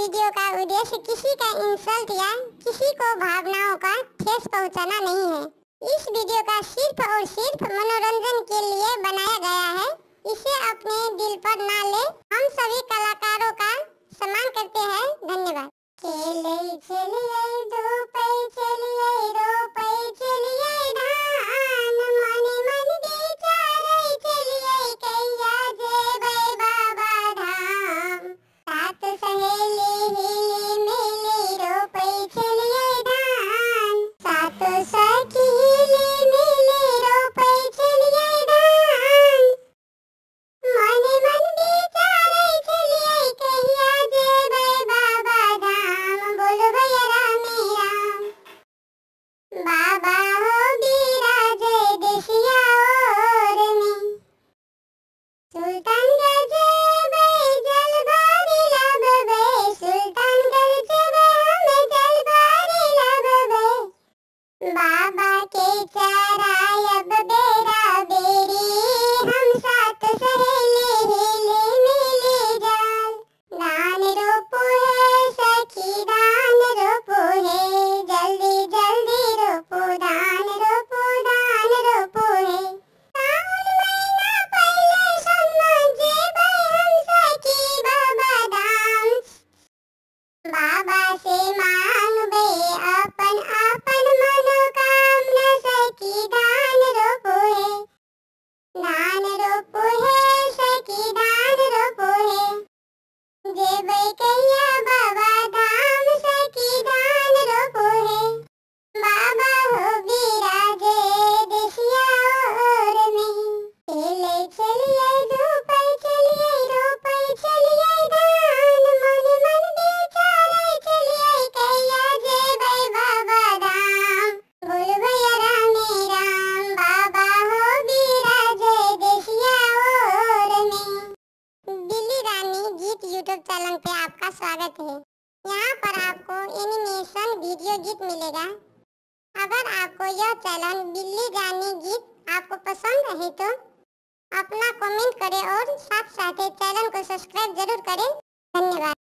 Video का उद्देश्य किसी का इंसल्ट या किसी को भावनाओं का ठेस पहुंचाना नहीं है। इस वीडियो का सिर्फ और सिर्फ मनोरंजन के लिए बनाया गया है। इसे अपने दिल पर ना ले। हम सभी कलाकारों का सम्मान करते हैं। धन्यवाद। चलिए चलिए दो पै चलिए रो पै चलिए धान मने मन विचारे चलिए कैया जेबै बाबा धाम। सात सहेली हिली मिली रो पै चलिए धान। सात सखी हिली मिली रो पै चलिए धान। मने मन विचारे चलिए कैया जेबै बाबा धाम। बोलो भैया रामे राम। बाबा हो बिराजे देसिया ओर में। सुल्तानगंज जेबै जल भरी लबबै। सुल्तानगंज जेबै हमें जल भरी लबबै। बाबा के चरायब बेरा बेरी हम सात सहेली हिली मिली जाल। दान रोपो है सखी दान रोपो है। जल्दी जल्दी रोपो दान रोपो है। सावन महीना पहले सम्मान जेबै हम सखी बाबा धाम। बाबा से मांगबै अपन अपन मनोकामना सखी दान रोपो है। दान रोपो है सखी दान रोपो है। जेबै कैया बाबा धाम सखी दान रोपो है। बाबा हो बिराजे देसिया ओर में। चले चलिए दो पै चलिए रो पै चलिए धान मन मन विचारे चलिए कैया जेबै बाबा धाम। बोल भैया रामे राम। बाबा हो बिराजे देसिया ओर में। बिल्ली रानी गीत यूट्यूब चैनल पे आपका स्वागत है। यहाँ पर आपको एनिमेशन वीडियो गीत मिलेगा। अगर आपको यह चैनल बिल्ली रानी गीत आपको पसंद है तो अपना कमेंट करें और साथ साथ चैनल को सब्सक्राइब जरूर करें। धन्यवाद।